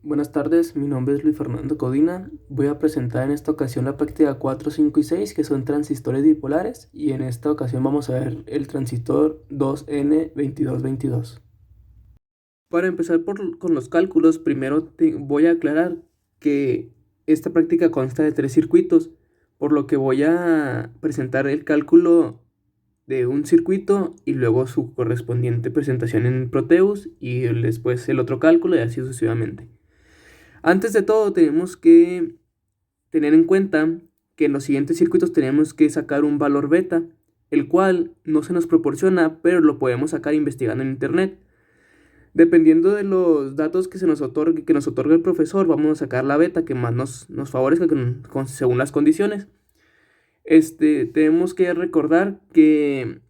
Buenas tardes, mi nombre es Luis Fernando Codina. Voy a presentar en esta ocasión la práctica 4, 5 y 6, que son transistores bipolares, y en esta ocasión vamos a ver el transistor 2N2222. Para empezar con los cálculos, primero voy a aclarar que esta práctica consta de 3 circuitos, por lo que voy a presentar el cálculo de un circuito y luego su correspondiente presentación en Proteus y después el otro cálculo y así sucesivamente. Antes de todo tenemos que tener en cuenta que en los siguientes circuitos tenemos que sacar un valor beta, el cual no se nos proporciona, pero lo podemos sacar investigando en internet. Dependiendo de los datos que nos otorgue el profesor, vamos a sacar la beta que más nos favorezca según las condiciones. Tenemos que recordar que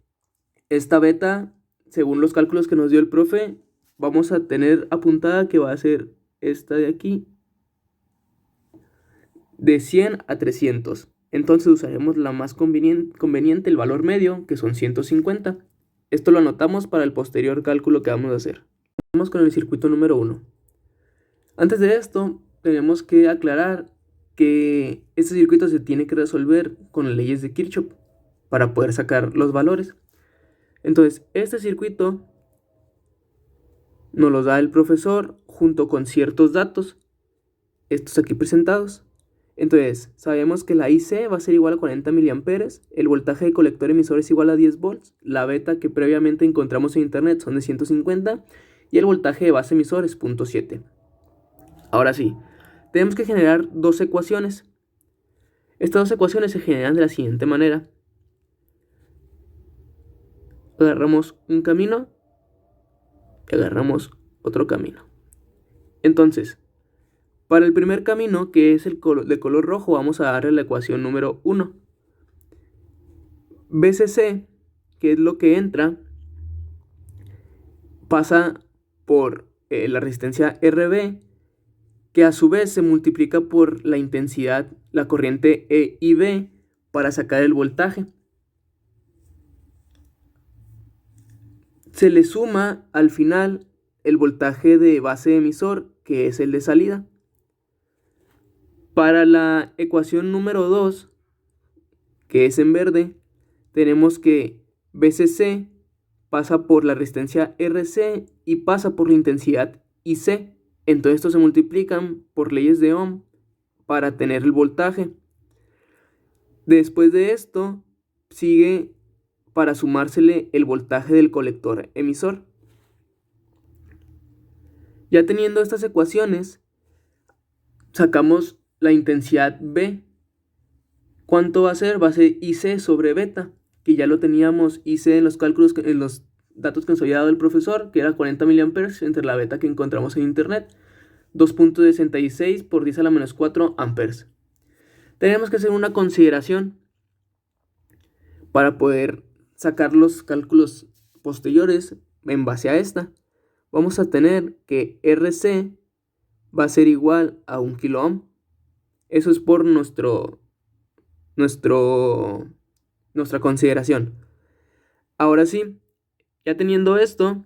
esta beta, según los cálculos que nos dio el profe, vamos a tener apuntada que va a ser esta de aquí, de 100 a 300. Entonces usaremos la más conveniente, el valor medio, que son 150. Esto lo anotamos para el posterior cálculo que vamos a hacer. Vamos con el circuito número 1. Antes de esto, tenemos que aclarar que este circuito se tiene que resolver con las leyes de Kirchhoff para poder sacar los valores. Entonces, este circuito nos lo da el profesor junto con ciertos datos, estos aquí presentados. Entonces, sabemos que la IC va a ser igual a 40 mA, el voltaje de colector emisor es igual a 10 volts, la beta que previamente encontramos en internet son de 150 y el voltaje de base emisor es 0.7. Ahora sí, tenemos que generar dos ecuaciones. Estas dos ecuaciones se generan de la siguiente manera. Agarramos un camino y agarramos otro camino. Entonces, para el primer camino, que es el de color rojo, vamos a darle la ecuación número 1. BCC, que es lo que entra, pasa por la resistencia RB, que a su vez se multiplica por la intensidad, la corriente E y B, para sacar el voltaje. Se le suma al final el voltaje de base emisor, que es el de salida. Para la ecuación número 2, que es en verde, tenemos que BCC pasa por la resistencia RC y pasa por la intensidad IC. Entonces estos se multiplican por leyes de Ohm para tener el voltaje. Después de esto sigue para sumársele el voltaje del colector emisor. Ya teniendo estas ecuaciones, sacamos la intensidad B. ¿Cuánto va a ser? Va a ser IC sobre beta, que ya lo teníamos IC en los cálculos, en los datos que nos había dado el profesor, que era 40 mA entre la beta que encontramos en internet, 2.66 por 10 a la menos 4 amperes. Tenemos que hacer una consideración para poder sacar los cálculos posteriores en base a esta. Vamos a tener que RC va a ser igual a 1 kilo ohm. Eso es por nuestra consideración. Ahora sí, ya teniendo esto,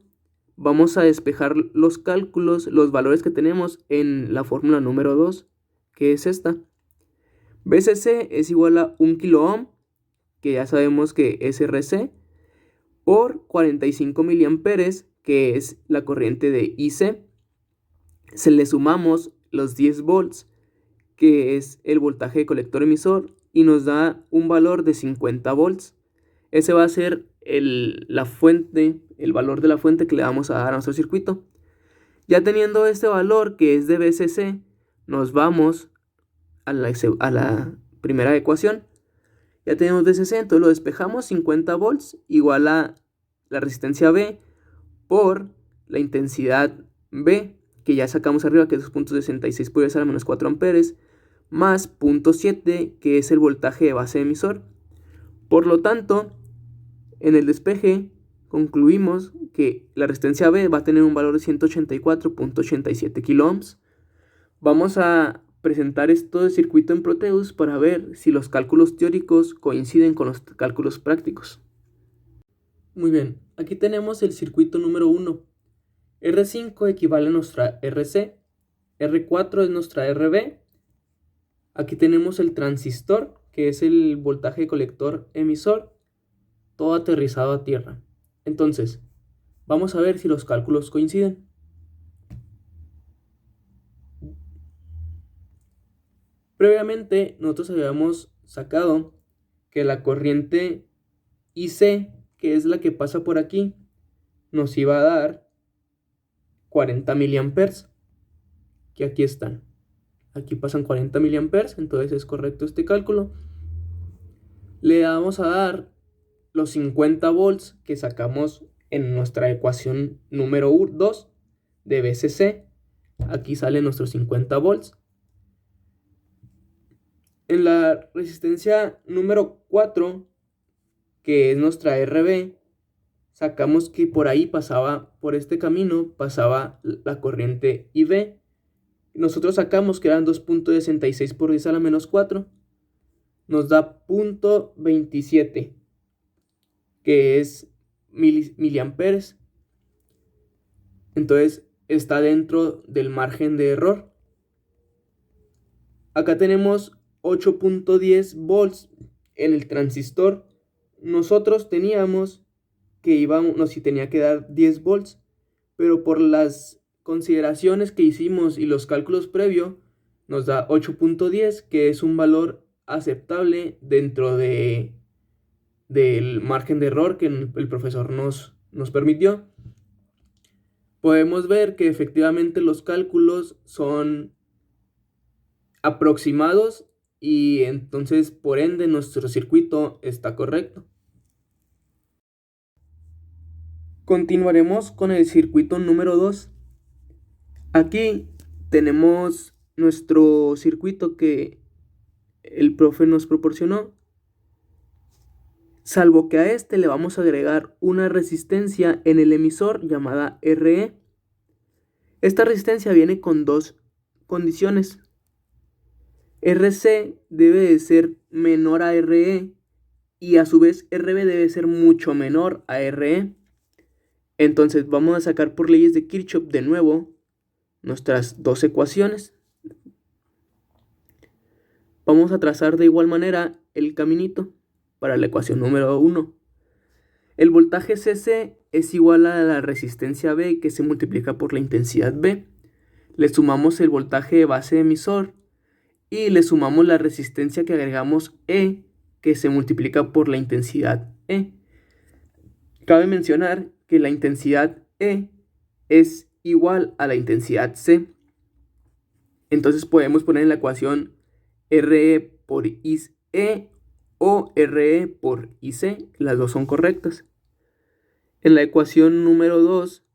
vamos a despejar los cálculos, los valores que tenemos en la fórmula número 2, que es esta. BCC es igual a 1 kilo ohm, que ya sabemos que es RC, por 45 miliamperes, que es la corriente de IC. Se le sumamos los 10 volts, que es el voltaje de colector emisor, y nos da un valor de 50 volts. Ese va a ser el valor de la fuente que le vamos a dar a nuestro circuito. Ya teniendo este valor, que es de BCC, nos vamos a la primera ecuación. Ya tenemos BCC, entonces lo despejamos, 50 volts igual a la resistencia B por la intensidad B, que ya sacamos arriba, que es 2.66 por 10 a la menos 4 amperes, más 0.7, que es el voltaje de base emisor. Por lo tanto, en el despeje concluimos que la resistencia B va a tener un valor de 184.87 kilo ohms. Vamos a presentar esto de circuito en Proteus para ver si los cálculos teóricos coinciden con los cálculos prácticos. Muy bien, aquí tenemos el circuito número 1. R5 equivale a nuestra RC, R4 es nuestra RB. Aquí tenemos el transistor, que es el voltaje colector emisor, todo aterrizado a tierra. Entonces, vamos a ver si los cálculos coinciden. Previamente, nosotros habíamos sacado que la corriente IC, que es la que pasa por aquí, nos iba a dar 40 miliamperes, que aquí están. Aquí pasan 40 miliamperes, entonces es correcto este cálculo. Le vamos a dar los 50 volts que sacamos en nuestra ecuación número 2 de BCC. Aquí salen nuestros 50 volts. En la resistencia número 4, que es nuestra RB, sacamos que por ahí pasaba, por este camino, pasaba la corriente IB. Nosotros sacamos que eran 2.66 por 10 a la menos 4. Nos da 0.27, que es miliamperes. Entonces está dentro del margen de error. Acá tenemos 8.10 volts en el transistor. Nosotros teníamos que nos tenía que dar 10 volts, pero por las consideraciones que hicimos y los cálculos previos, nos da 8.10, que es un valor aceptable dentro del margen de error que el profesor nos permitió. Podemos ver que efectivamente los cálculos son aproximados y entonces por ende nuestro circuito está correcto. Continuaremos con el circuito número 2. Aquí tenemos nuestro circuito que el profe nos proporcionó, salvo que a este le vamos a agregar una resistencia en el emisor llamada RE. Esta resistencia viene con dos condiciones. RC debe de ser menor a RE y a su vez RB debe ser mucho menor a RE. Entonces vamos a sacar por leyes de Kirchhoff de nuevo nuestras dos ecuaciones. Vamos a trazar de igual manera el caminito para la ecuación número 1. El voltaje CC es igual a la resistencia B, que se multiplica por la intensidad B. Le sumamos el voltaje de base emisor y le sumamos la resistencia que agregamos E, que se multiplica por la intensidad E. Cabe mencionar que la intensidad E es igual a la intensidad C. Entonces podemos poner en la ecuación RE por IE o RE por IC. Las dos son correctas. En la ecuación número 2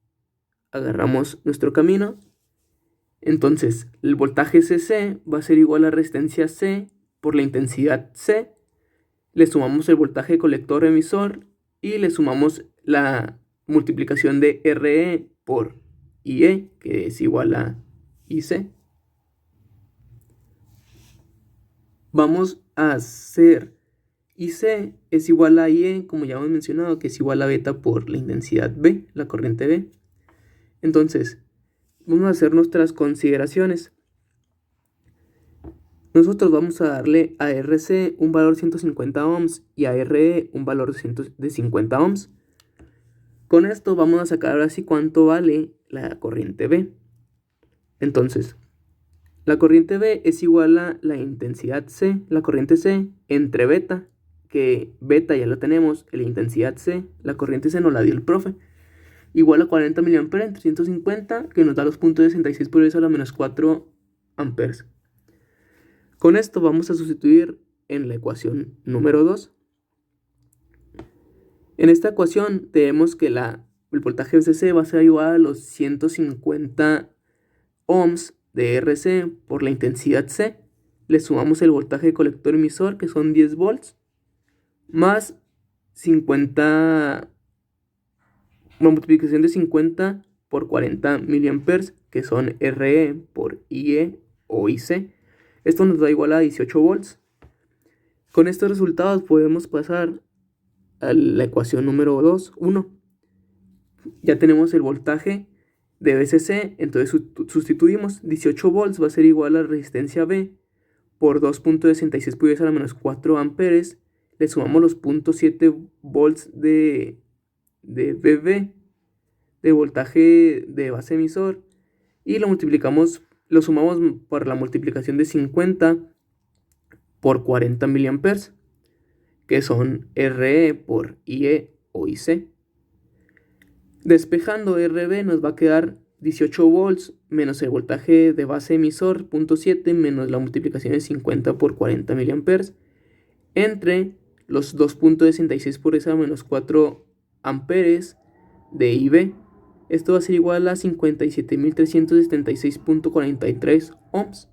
agarramos nuestro camino. Entonces el voltaje CC va a ser igual a resistencia C por la intensidad C. Le sumamos el voltaje colector emisor y le sumamos la multiplicación de RE por IE, que es igual a IC. Vamos a hacer IC es igual a IE, como ya hemos mencionado, que es igual a beta por la intensidad B, la corriente B. Entonces, vamos a hacer nuestras consideraciones. Nosotros vamos a darle a RC un valor de 150 ohms y a RE un valor de 50 ohms. Con esto vamos a sacar ahora sí cuánto vale la corriente B. Entonces, la corriente B es igual a la intensidad C, la corriente C, entre beta, que beta ya la tenemos, la intensidad C, la corriente C nos la dio el profe, igual a 40 mA entre 150, que nos da los 0.66 por 10 a la menos 4 amperes. Con esto vamos a sustituir en la ecuación número 2. En esta ecuación tenemos que el voltaje VCC va a ser igual a los 150 ohms de RC por la intensidad C. Le sumamos el voltaje colector emisor, que son 10 volts, más 50, una multiplicación de 50 por 40 miliamperes, que son RE por IE o IC. Esto nos da igual a 18 volts. Con estos resultados podemos pasar a la ecuación número 1. Ya tenemos el voltaje de VCC, entonces sustituimos 18 volts va a ser igual a la resistencia B por 2.66 por 10 a la menos 4 amperes, le sumamos los 0.7 volts de VB, de voltaje de base emisor, y lo sumamos por la multiplicación de 50 por 40 miliamperes, que son RE por IE o IC. Despejando RB nos va a quedar 18 volts menos el voltaje de base emisor 0.7 menos la multiplicación de 50 por 40 miliamperes entre los 2.66 por esa menos 4 amperes de IB. Esto va a ser igual a 57.376.43 ohms.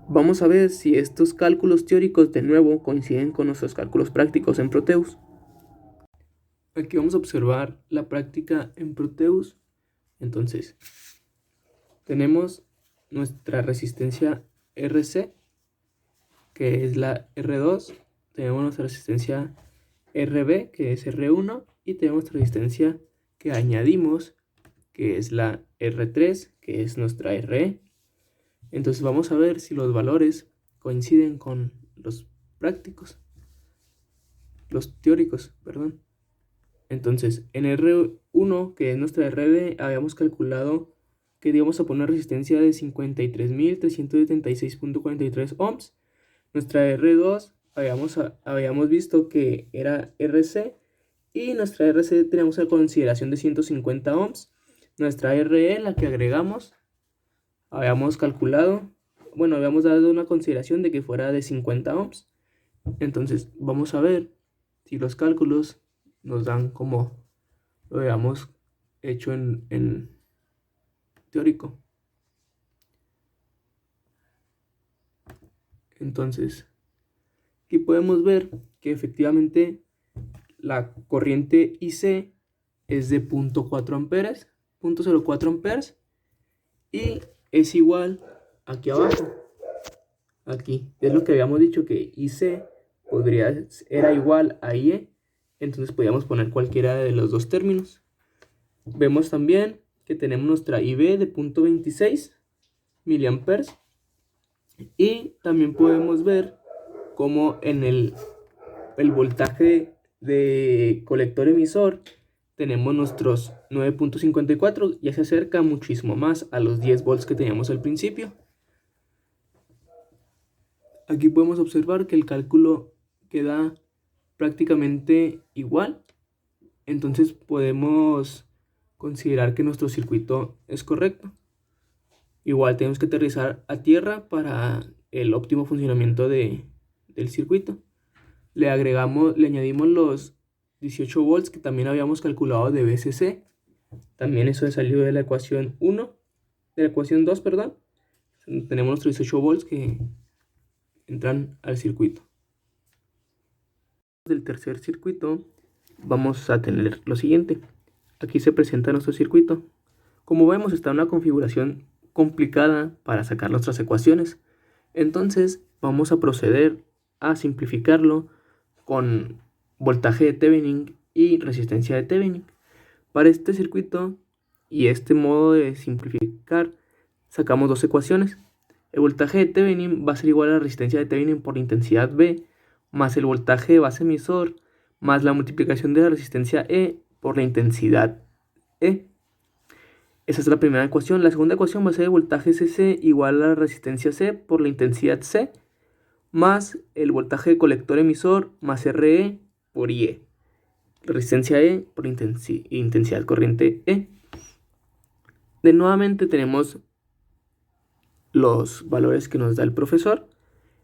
Vamos a ver si estos cálculos teóricos de nuevo coinciden con nuestros cálculos prácticos en Proteus. Aquí vamos a observar la práctica en Proteus. Entonces, tenemos nuestra resistencia RC, que es la R2. Tenemos nuestra resistencia RB, que es R1. Y tenemos nuestra resistencia que añadimos, que es la R3, que es nuestra RE. Entonces vamos a ver si los valores coinciden con los teóricos, perdón. Entonces, en R1, que es nuestra RB, habíamos calculado que íbamos a poner resistencia de 53.376.43 ohms. Nuestra R2 habíamos visto que era RC, y nuestra RC teníamos la consideración de 150 ohms. Nuestra RE, la que agregamos, habíamos calculado, habíamos dado una consideración de que fuera de 50 ohms. Entonces vamos a ver si los cálculos nos dan como lo habíamos hecho en teórico. Entonces, aquí podemos ver que efectivamente la corriente IC es de 0.04 amperes, y es igual aquí abajo. Aquí es lo que habíamos dicho, que IC era igual a IE, entonces podíamos poner cualquiera de los dos términos. Vemos también que tenemos nuestra IB de 0.26 miliamperes, y también podemos ver cómo en el voltaje de colector emisor tenemos nuestros 9.54, ya se acerca muchísimo más a los 10 volts que teníamos al principio. Aquí podemos observar que el cálculo queda prácticamente igual, entonces podemos considerar que nuestro circuito es correcto. Igual tenemos que aterrizar a tierra para el óptimo funcionamiento del circuito. Le añadimos los 18 volts que también habíamos calculado de VCC. También eso salió de la ecuación 2, perdón. Tenemos nuestros 18 volts que entran al circuito. Del tercer circuito vamos a tener lo siguiente. Aquí se presenta nuestro circuito. Como vemos, está en una configuración complicada para sacar nuestras ecuaciones. Entonces vamos a proceder a simplificarlo con voltaje de Thevenin y resistencia de Thevenin. Para este circuito y este modo de simplificar, sacamos dos ecuaciones. El voltaje de Thevenin va a ser igual a la resistencia de Thevenin por la intensidad B, más el voltaje de base emisor, más la multiplicación de la resistencia E por la intensidad E. Esa es la primera ecuación. La segunda ecuación va a ser el voltaje CC igual a la resistencia C por la intensidad C, más el voltaje de colector emisor más RE por IE. Resistencia E por intensidad corriente E. Nuevamente tenemos los valores que nos da el profesor.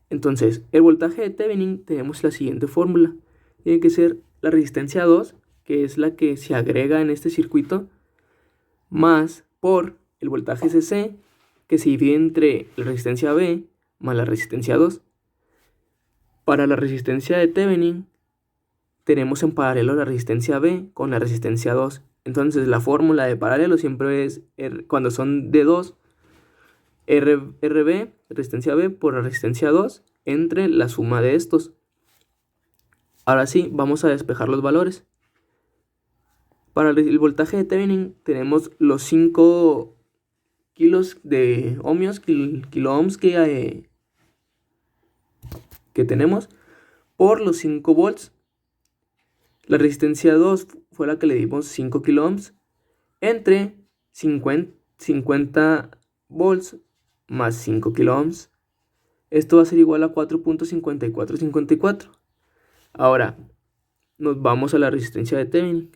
Entonces, el voltaje de Thevenin tenemos la siguiente fórmula. Tiene que ser la resistencia 2, que es la que se agrega en este circuito, más por el voltaje CC, que se divide entre la resistencia B más la resistencia 2. Para la resistencia de Thevenin tenemos en paralelo la resistencia B con la resistencia 2. Entonces la fórmula de paralelo siempre es cuando son de 2, RB, resistencia B por la resistencia 2 entre la suma de estos. Ahora sí, vamos a despejar los valores. Para el voltaje de Thevenin tenemos los 5 kilos de ohmios, kilo ohms que tenemos por los 5 volts. La resistencia 2 fue la que le dimos 5 kilo ohms entre 50 volts más 5 kilo ohms. Esto va a ser igual a 4.5454. Ahora nos vamos a la resistencia de Thevenin,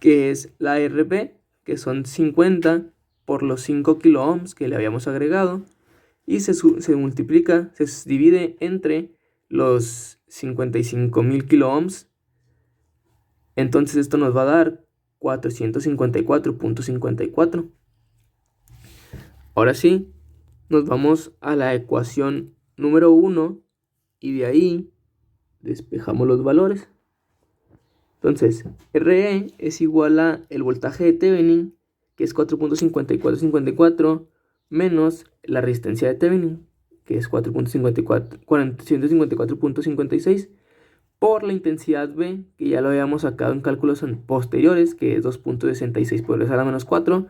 que es la RB, que son 50 por los 5 kilo ohms que le habíamos agregado, y se multiplica, se divide entre los 55.000 kilo ohms. Entonces esto nos va a dar 454.54. Ahora sí, nos vamos a la ecuación número 1 y de ahí despejamos los valores. Entonces, RE es igual a el voltaje de Thevenin, que es 4.5454, menos la resistencia de Thevenin, que es 454.56, por la intensidad B, que ya lo habíamos sacado en cálculos posteriores, que es 2.66 por 10 a la menos 4,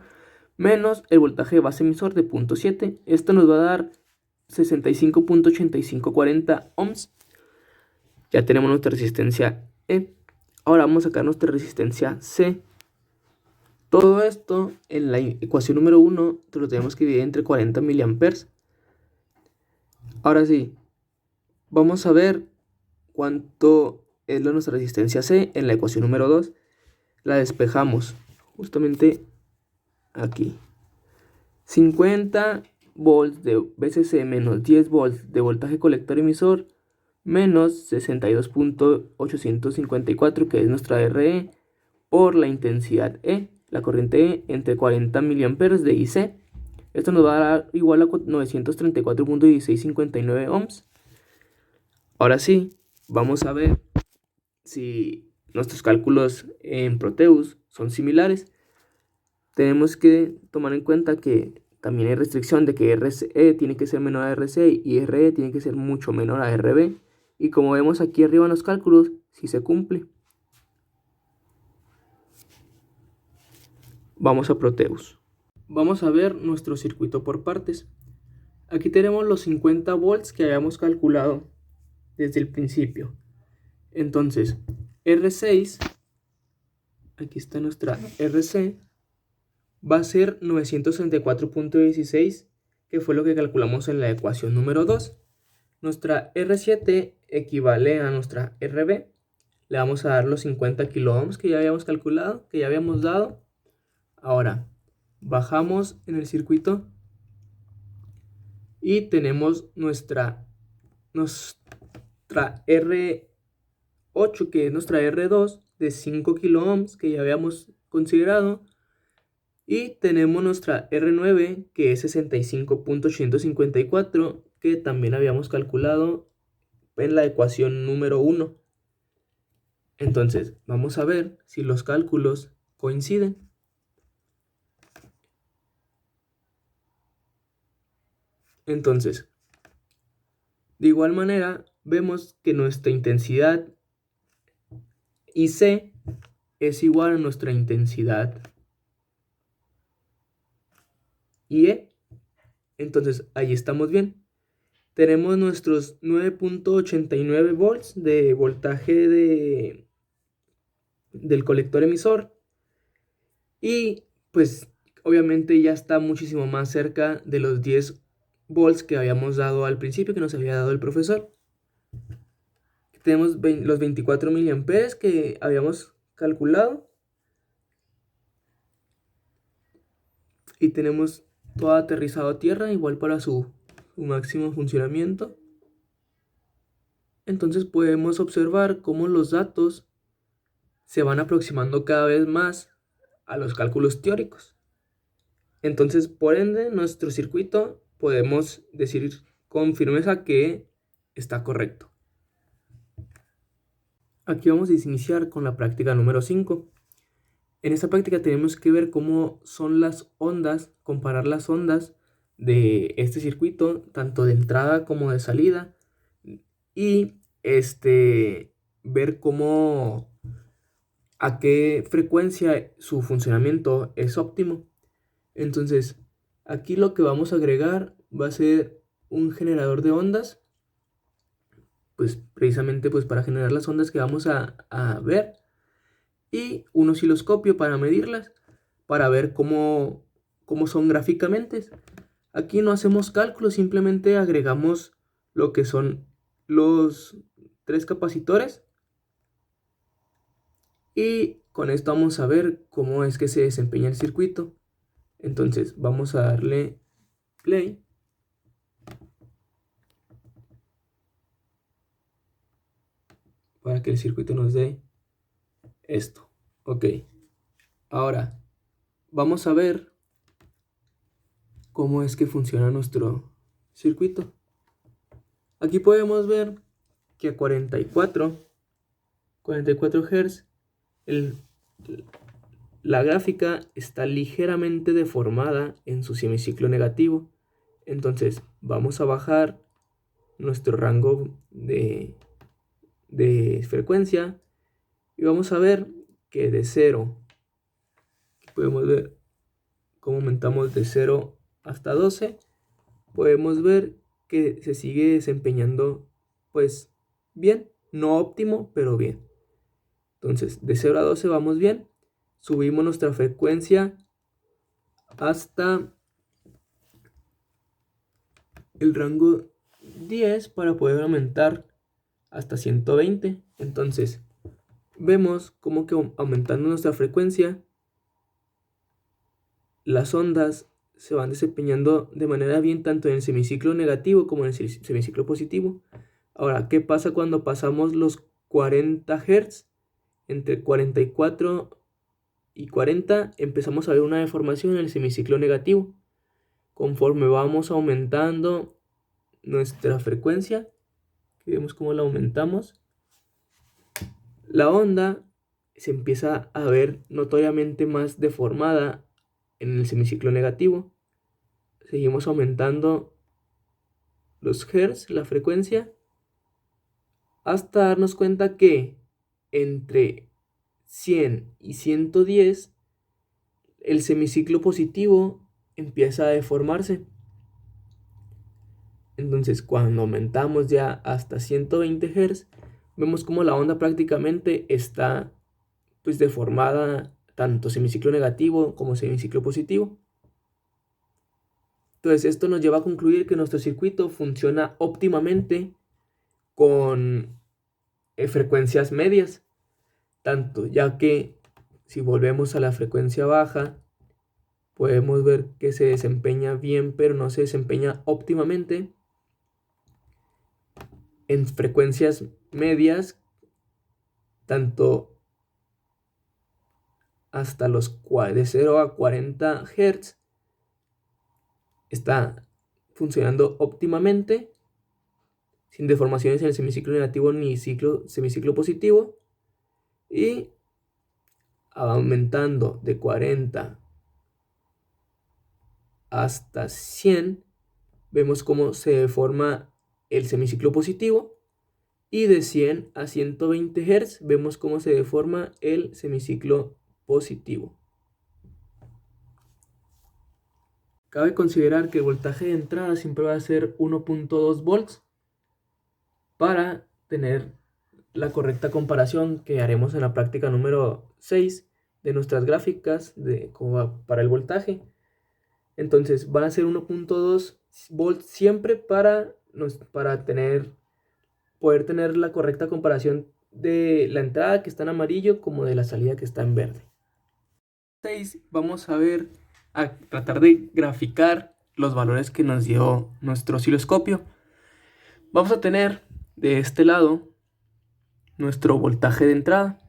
menos el voltaje de base emisor de 0.7. Esto nos va a dar 65.8540 ohms. Ya tenemos nuestra resistencia E. Ahora vamos a sacar nuestra resistencia C. Todo esto en la ecuación número 1 lo tenemos que dividir entre 40 miliamperes. Ahora sí, vamos a ver cuánto es nuestra resistencia C en la ecuación número 2. La despejamos justamente aquí. 50 volts de VCC menos 10 volts de voltaje colector emisor menos 62.854, que es nuestra RE, por la intensidad E, la corriente E, entre 40 miliamperes de IC. Esto nos va a dar igual a 934.1659 ohms. Ahora sí, vamos a ver si nuestros cálculos en Proteus son similares. Tenemos que tomar en cuenta que también hay restricción de que RE tiene que ser menor a RC y RE tiene que ser mucho menor a RB. Y como vemos aquí arriba en los cálculos, sí se cumple. Vamos a Proteus. Vamos a ver nuestro circuito por partes. Aquí tenemos los 50 volts que habíamos calculado desde el principio. Entonces, R6, aquí está nuestra RC, va a ser 934.16, que fue lo que calculamos en la ecuación número 2. Nuestra R7 equivale a nuestra RB. Le vamos a dar los 50 kilo ohms que ya habíamos calculado, que ya habíamos dado. Ahora, bajamos en el circuito y tenemos nuestra R8, que es nuestra R2 de 5 kilo ohms que ya habíamos considerado. Y tenemos nuestra R9, que es 65.854, que también habíamos calculado en la ecuación número 1. Entonces, vamos a ver si los cálculos coinciden. Entonces, de igual manera, vemos que nuestra intensidad IC es igual a nuestra intensidad IE. Entonces, ahí estamos bien. Tenemos nuestros 9.89 volts de voltaje del colector emisor. Y pues obviamente ya está muchísimo más cerca de los 10 volts que habíamos dado al principio, que nos había dado el profesor. Tenemos los 24 miliamperes que habíamos calculado. Y tenemos todo aterrizado a tierra, igual para su máximo funcionamiento. Entonces podemos observar cómo los datos se van aproximando cada vez más a los cálculos teóricos. Entonces, por ende, nuestro circuito podemos decir con firmeza que está correcto. Aquí vamos a iniciar con la práctica número 5. En esta práctica tenemos que ver cómo son las ondas, comparar las ondas de este circuito, tanto de entrada como de salida, y ver cómo a qué frecuencia su funcionamiento es óptimo. Entonces, aquí lo que vamos a agregar va a ser un generador de ondas, pues precisamente pues para generar las ondas que vamos a ver, y un osciloscopio para medirlas, para ver cómo son gráficamente. Aquí no hacemos cálculos, simplemente agregamos lo que son los 3 capacitores, y con esto vamos a ver cómo es que se desempeña el circuito. Entonces vamos a darle play. Para que el circuito nos dé esto. Ok. Ahora vamos a ver cómo es que funciona nuestro circuito. Aquí podemos ver que a 44 Hz la gráfica está ligeramente deformada en su semiciclo negativo. Entonces vamos a bajar nuestro rango de frecuencia y vamos a ver que de 0, podemos ver cómo aumentamos de 0 hasta 12, podemos ver que se sigue desempeñando pues bien, no óptimo, pero bien. Entonces de 0 a 12 vamos bien, subimos nuestra frecuencia hasta el rango 10 para poder aumentar hasta 120. Entonces vemos como que aumentando nuestra frecuencia, las ondas se van desempeñando de manera bien tanto en el semiciclo negativo como en el semiciclo positivo. Ahora, ¿qué pasa cuando pasamos los 40 Hz? Entre 44 y 40 empezamos a ver una deformación en el semiciclo negativo. Conforme vamos aumentando nuestra frecuencia, vemos cómo la aumentamos, la onda se empieza a ver notoriamente más deformada en el semiciclo negativo. Seguimos aumentando los hertz, la frecuencia, hasta darnos cuenta que entre 100 y 110 el semiciclo positivo empieza a deformarse. Entonces cuando aumentamos ya hasta 120 Hz, vemos como la onda prácticamente está pues deformada, tanto semiciclo negativo como semiciclo positivo. Entonces esto nos lleva a concluir que nuestro circuito funciona óptimamente con frecuencias medias, tanto ya que si volvemos a la frecuencia baja, podemos ver que se desempeña bien, pero no se desempeña óptimamente. En frecuencias medias, tanto hasta los de 0 a 40 Hz, está funcionando óptimamente, sin deformaciones en el semiciclo negativo ni semiciclo positivo, y aumentando de 40 hasta 100, vemos cómo se deforma el semiciclo positivo, y de 100 a 120 Hz vemos cómo se deforma el semiciclo positivo. Cabe considerar que el voltaje de entrada siempre va a ser 1.2 volts para tener la correcta comparación que haremos en la práctica número 6 de nuestras gráficas para el voltaje. Entonces van a ser 1.2 volts siempre para poder tener la correcta comparación de la entrada que está en amarillo como de la salida que está en verde. 6 vamos a tratar de graficar los valores que nos dio nuestro osciloscopio. Vamos a tener de este lado nuestro voltaje de entrada.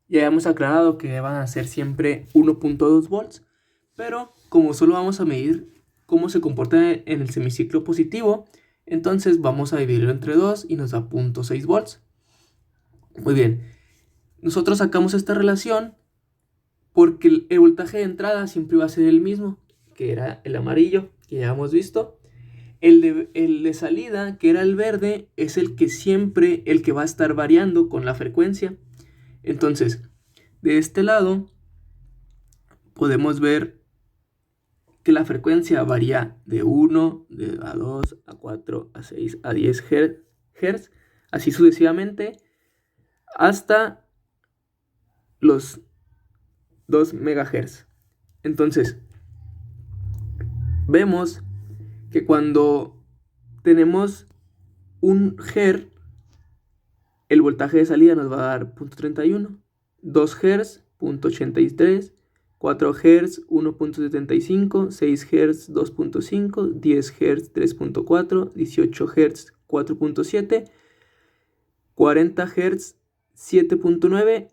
Ya hemos aclarado que van a ser siempre 1.2 volts, pero como solo vamos a medir cómo se comporta en el semiciclo positivo, entonces vamos a dividirlo entre 2 y nos da 0.6 volts. Muy bien, nosotros sacamos esta relación porque el voltaje de entrada siempre va a ser el mismo, que era el amarillo, que ya hemos visto. El de salida, que era el verde, es el que va a estar variando con la frecuencia. Entonces, De este lado podemos ver que la frecuencia varía de 1, a 2, a 4, a 6, a 10 Hz, así sucesivamente, hasta los 2 MHz. Entonces, vemos que cuando tenemos un Hz, el voltaje de salida nos va a dar 0.31, 2 Hz, 0.83, 4 Hz, 1.75, 6 Hz, 2.5, 10 Hz, 3.4, 18 Hz, 4.7, 40 Hz, 7.9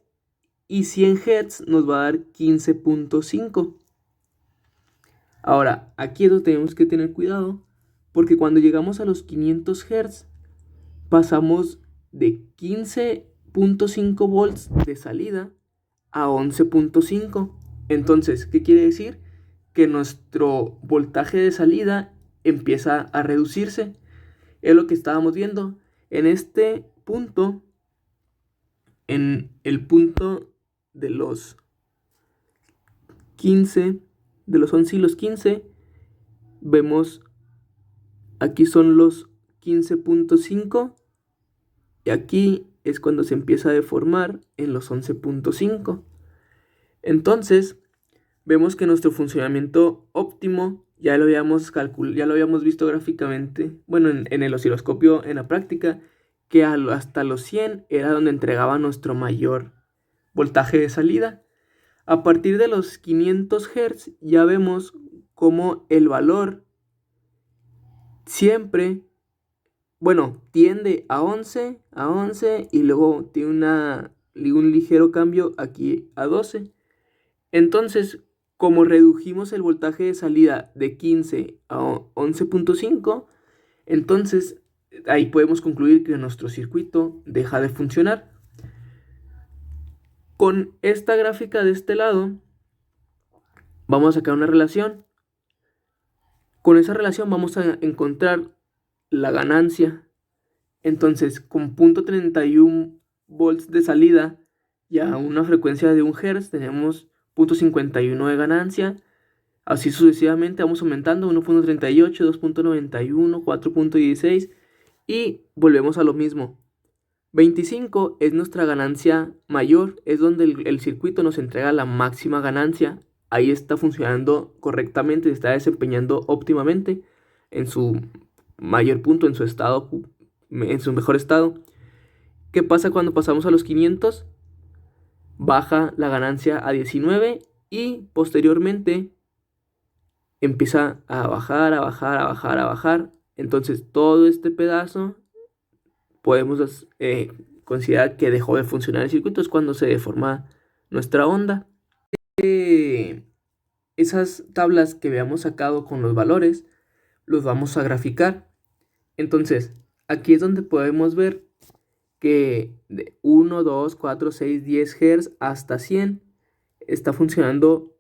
y 100 Hz nos va a dar 15.5. Ahora, aquí es donde tenemos que tener cuidado, porque cuando llegamos a los 500 Hz, pasamos de 15.5 volts de salida a 11.5. Entonces, ¿qué quiere decir? Que nuestro voltaje de salida empieza a reducirse. Es lo que estábamos viendo. En este punto, en el punto de los 15, de los 11 y los 15, vemos aquí son los 15.5 y aquí es cuando se empieza a deformar en los 11.5. Entonces, vemos que nuestro funcionamiento óptimo ya lo habíamos visto gráficamente, bueno, en el osciloscopio en la práctica, que hasta los 100 era donde entregaba nuestro mayor voltaje de salida. A partir de los 500 Hz ya vemos cómo el valor siempre, bueno, tiende a 11 y luego tiene un ligero cambio aquí a 12. Entonces, como redujimos el voltaje de salida de 15 a 11.5, entonces ahí podemos concluir que nuestro circuito deja de funcionar. Con esta gráfica de este lado, vamos a sacar una relación. Con esa relación vamos a encontrar la ganancia. Entonces, con 0.31 volts de salida y a una frecuencia de 1 Hz, tenemos 0.51 de ganancia. Así sucesivamente vamos aumentando 1.38, 2.91, 4.16 y volvemos a lo mismo. 25 es nuestra ganancia mayor, es donde el circuito nos entrega la máxima ganancia. Ahí está funcionando correctamente, se está desempeñando óptimamente en su mayor punto, en su estado, en su mejor estado. ¿Qué pasa cuando pasamos a los 500? Baja la ganancia a 19 y posteriormente empieza a bajar, a bajar, a bajar, a bajar. Entonces todo este pedazo podemos considerar que dejó de funcionar el circuito, es cuando se deforma nuestra onda. Esas tablas que habíamos sacado con los valores, los vamos a graficar. Entonces, aquí es donde podemos ver que de 1, 2, 4, 6, 10 Hz hasta 100 está funcionando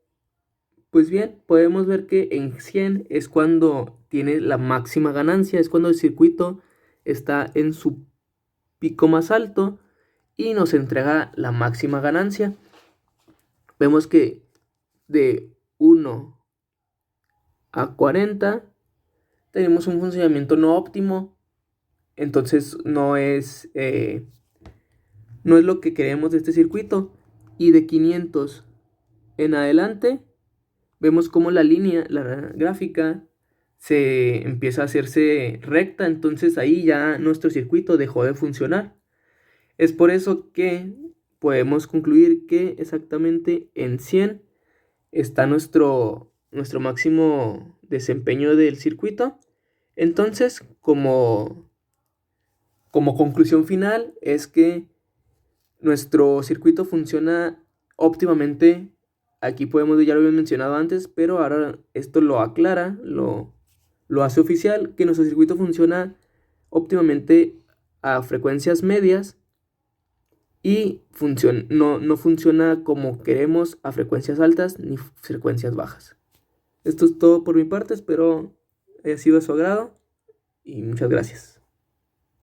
pues bien. Podemos ver que en 100 es cuando tiene la máxima ganancia, es cuando el circuito está en su pico más alto y nos entrega la máxima ganancia. Vemos que de 1 a 40 tenemos un funcionamiento no óptimo, entonces no es lo que queremos de este circuito. Y de 500 en adelante vemos como la línea, la gráfica se empieza a hacerse recta, entonces ahí ya nuestro circuito dejó de funcionar. Es por eso que podemos concluir que exactamente en 100 está nuestro máximo desempeño del circuito. Entonces, como conclusión final, es que nuestro circuito funciona óptimamente. Aquí podemos, ya lo había mencionado antes, pero ahora esto lo aclara, lo hace oficial, que nuestro circuito funciona óptimamente a frecuencias medias y no funciona como queremos a frecuencias altas ni frecuencias bajas. Esto es todo por mi parte, espero haya sido de su agrado y muchas gracias.